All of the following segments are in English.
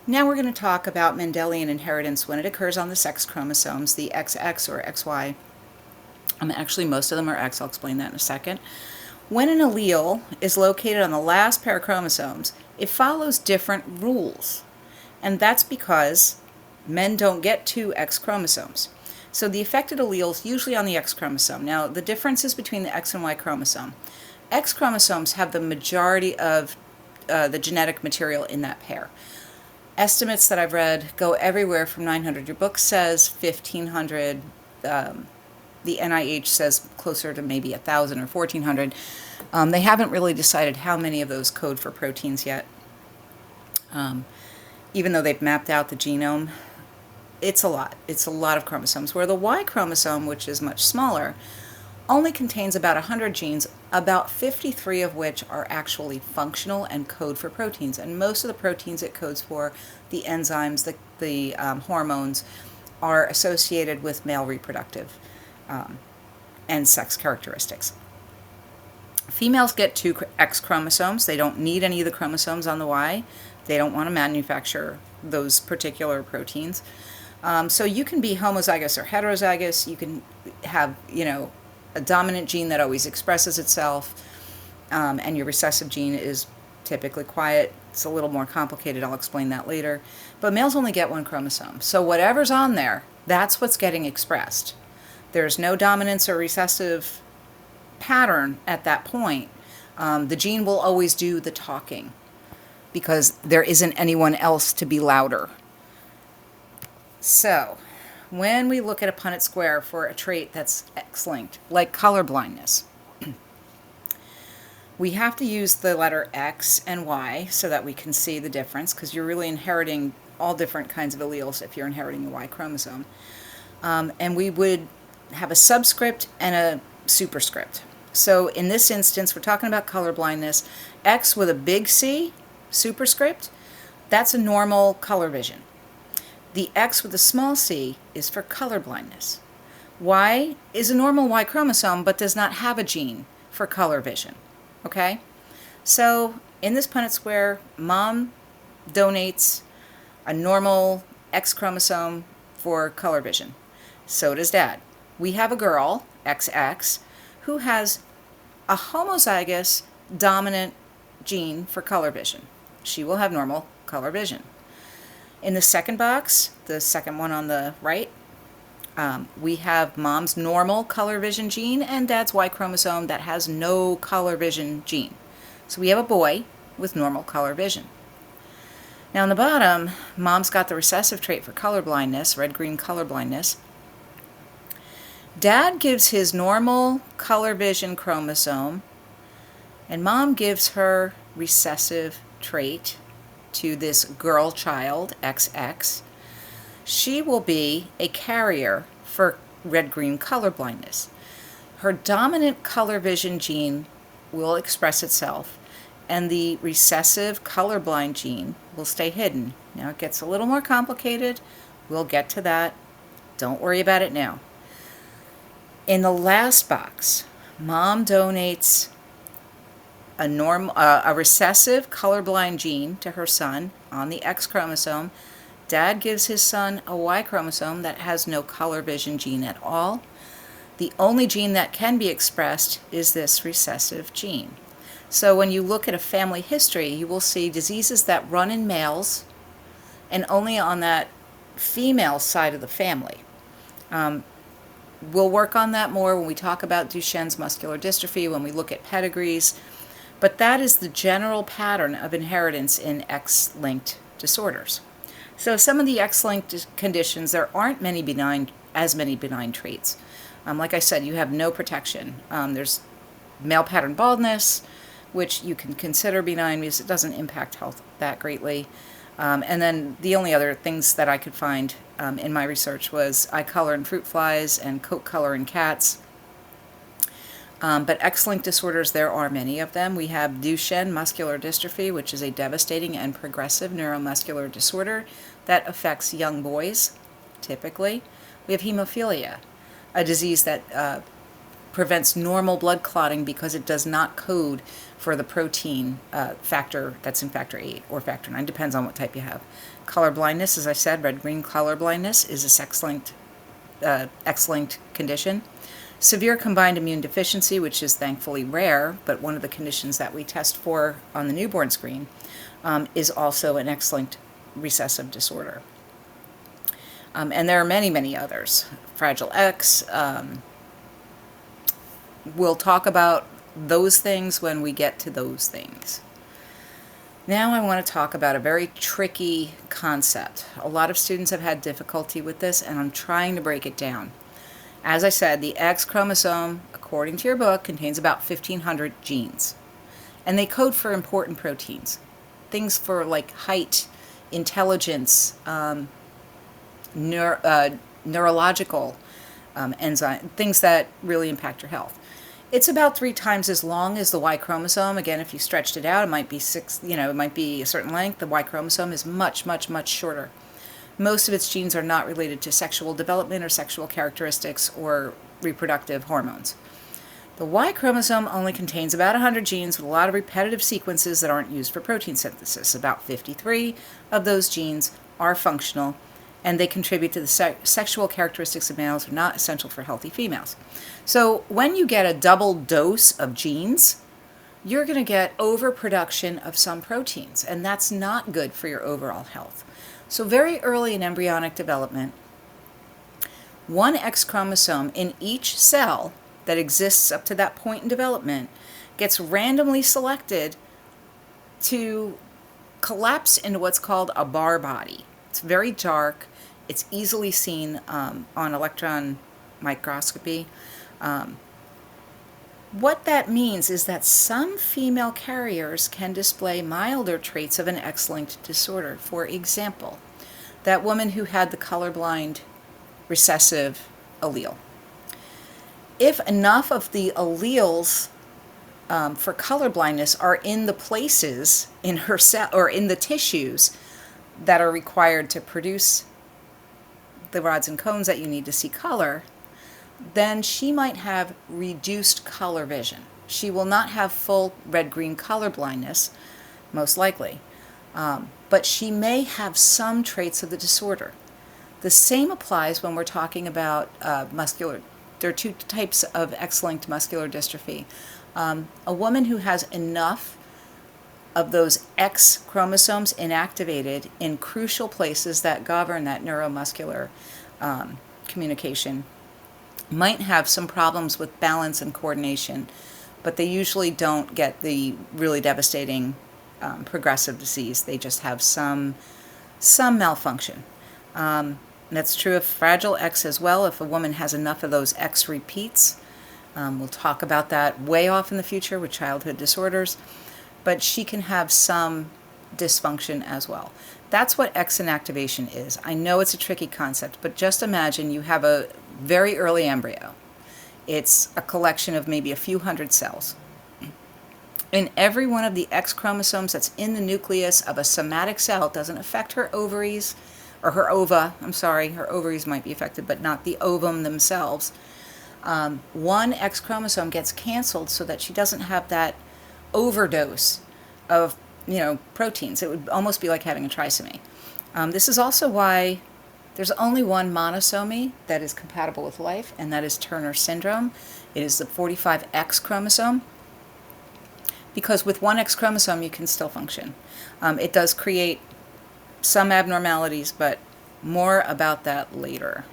Now we're going to talk about Mendelian inheritance when it occurs on the sex chromosomes, the XX or XY. Actually, most of them are X. I'll explain that in a second. When an allele is located on the last pair of chromosomes, it follows different rules. And that's because men don't get two X chromosomes. So the affected allele is usually on the X chromosome. Now, the differences between the X and Y chromosome. X chromosomes have the majority of the genetic material in that pair. Estimates that I've read go everywhere from 900. Your book says 1,500. The NIH says closer to maybe 1,000 or 1,400. They haven't really decided how many of those code for proteins yet. Even though they've mapped out the genome, it's a lot. It's a lot of chromosomes. Where the Y chromosome, which is much smaller, only contains about 100 genes, about 53 of which are actually functional and code for proteins. And most of the proteins it codes for, the enzymes, the hormones, are associated with male reproductive and sex characteristics. Females get two X chromosomes. They don't need any of the chromosomes on the Y. They don't want to manufacture those particular proteins. So you can be homozygous or heterozygous. You can have, a dominant gene that always expresses itself, and your recessive gene is typically quiet. It's a little more complicated. I'll explain that later. But males only get one chromosome. So whatever's on there, that's what's getting expressed. There's no dominance or recessive pattern at that point. The gene will always do the talking because there isn't anyone else to be louder. So when we look at a Punnett square for a trait that's X-linked, like color blindness, we have to use the letter X and Y so that we can see the difference, because you're really inheriting all different kinds of alleles if you're inheriting the Y chromosome. And we would have a subscript and a superscript. So in this instance, we're talking about color blindness. X with a big C, superscript, that's a normal color vision. The X with a small c is for color blindness. Y is a normal Y chromosome but does not have a gene for color vision. Okay? So in this Punnett square, mom donates a normal X chromosome for color vision. So does dad. We have a girl, XX, who has a homozygous dominant gene for color vision. She will have normal color vision. In the second box, the second one on the right, we have mom's normal color vision gene and dad's Y chromosome that has no color vision gene. So we have a boy with normal color vision. Now on the bottom, mom's got the recessive trait for color blindness, red-green color blindness. Dad gives his normal color vision chromosome, and mom gives her recessive trait to this girl child, XX. She will be a carrier for red-green color blindness. Her dominant color vision gene will express itself, and the recessive colorblind gene will stay hidden. Now it gets a little more complicated. We'll get to that. Don't worry about it now. In the last box, mom donates a recessive colorblind gene to her son on the X chromosome. Dad gives his son a Y chromosome that has no color vision gene at all. The only gene that can be expressed is this recessive gene. So when you look at a family history, you will see diseases that run in males and only on that female side of the family. We'll work on that more when we talk about Duchenne's muscular dystrophy, when we look at pedigrees. But that is the general pattern of inheritance in X-linked disorders. So some of the X-linked conditions, there aren't as many benign traits. Like I said, you have no protection. There's male pattern baldness, which you can consider benign because it doesn't impact health that greatly. And then the only other things that I could find in my research was eye color in fruit flies and coat color in cats. But X-linked disorders, there are many of them. We have Duchenne muscular dystrophy, which is a devastating and progressive neuromuscular disorder that affects young boys, typically. We have hemophilia, a disease that prevents normal blood clotting because it does not code for the protein factor that's in factor 8 or factor 9, depends on what type you have. Color blindness, as I said, red-green color blindness is a sex-linked, X-linked condition. Severe combined immune deficiency, which is thankfully rare, but one of the conditions that we test for on the newborn screen, is also an X-linked recessive disorder. And there are many, many others. Fragile X. We'll talk about those things when we get to those things. Now I want to talk about a very tricky concept. A lot of students have had difficulty with this, and I'm trying to break it down. As I said, the X chromosome, according to your book, contains about 1,500 genes. And they code for important proteins. Things for like height, intelligence, neurological enzyme, things that really impact your health. It's about 3 times as long as the Y chromosome. Again, if you stretched it out, it might be it might be a certain length. The Y chromosome is much, much, much shorter. Most of its genes are not related to sexual development or sexual characteristics or reproductive hormones. The Y chromosome only contains about 100 genes with a lot of repetitive sequences that aren't used for protein synthesis. About 53 of those genes are functional, and they contribute to the sexual characteristics of males, are not essential for healthy females. So when you get a double dose of genes, you're going to get overproduction of some proteins, and that's not good for your overall health. So very early in embryonic development, one X chromosome in each cell that exists up to that point in development gets randomly selected to collapse into what's called a bar body. It's very dark. It's easily seen on electron microscopy. What that means is that some female carriers can display milder traits of an X-linked disorder. For example, that woman who had the colorblind recessive allele. If enough of the alleles for colorblindness are in the places in her cell or in the tissues that are required to produce the rods and cones that you need to see color, then she might have reduced color vision. She will not have full red-green color blindness, most likely, but she may have some traits of the disorder. The same applies when we're talking about muscular. There are 2 types of X-linked muscular dystrophy. A woman who has enough of those X chromosomes inactivated in crucial places that govern that neuromuscular communication might have some problems with balance and coordination, but they usually don't get the really devastating progressive disease. They just have some malfunction. That's true of Fragile X as well. If a woman has enough of those X repeats, we'll talk about that way off in the future with childhood disorders, but she can have some dysfunction as well. That's what X-Inactivation is. I know it's a tricky concept, but just imagine you have a very early embryo. It's a collection of maybe a few hundred cells. And every one of the X chromosomes that's in the nucleus of a somatic cell doesn't affect her ovaries, or her ova, I'm sorry, her ovaries might be affected, but not the ovum themselves. One X chromosome gets canceled so that she doesn't have that overdose of, proteins. It would almost be like having a trisomy. This is also why there's only one monosomy that is compatible with life, and that is Turner syndrome. It is the 45X chromosome, because with one X chromosome you can still function. It does create some abnormalities, but more about that later.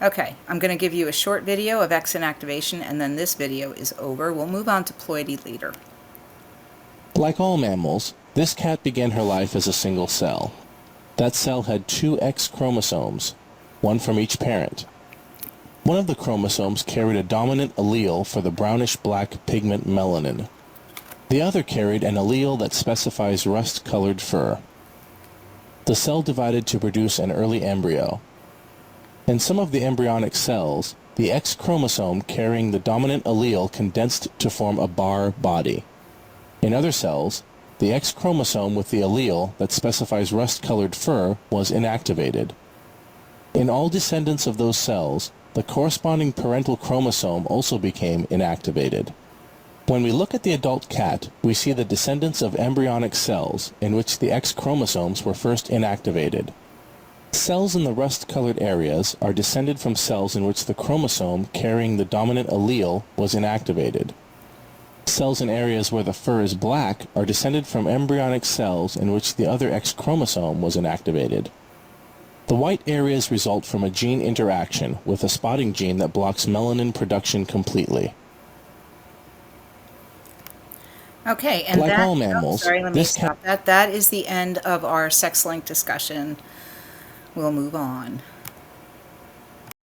Okay, I'm going to give you a short video of X-Inactivation, and then this video is over. We'll move on to ploidy later. Like all mammals, this cat began her life as a single cell. That cell had 2 X chromosomes, one from each parent. One of the chromosomes carried a dominant allele for the brownish-black pigment melanin. The other carried an allele that specifies rust-colored fur. The cell divided to produce an early embryo. In some of the embryonic cells, the X chromosome carrying the dominant allele condensed to form a bar body. In other cells, the X chromosome with the allele that specifies rust-colored fur was inactivated. In all descendants of those cells, the corresponding parental chromosome also became inactivated. When we look at the adult cat, we see the descendants of embryonic cells in which the X chromosomes were first inactivated. Cells in the rust-colored areas are descended from cells in which the chromosome carrying the dominant allele was inactivated. Cells in areas where the fur is black are descended from embryonic cells in which the other X chromosome was inactivated. The white areas result from a gene interaction with a spotting gene that blocks melanin production completely. Okay, and Like that, all oh, mammals, sorry, let me this cat stop that. That is the end of our sex-linked discussion. We'll move on.